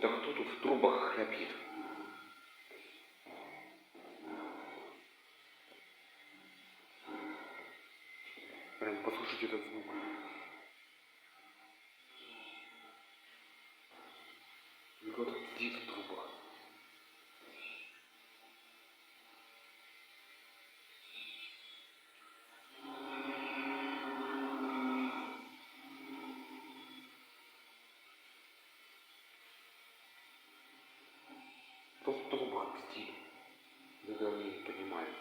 Это кто тут в трубах храпит? Прям послушайте этот звук. Кто-то сидит в трубах. Кто в трубах бздит? Я даже не понимаю.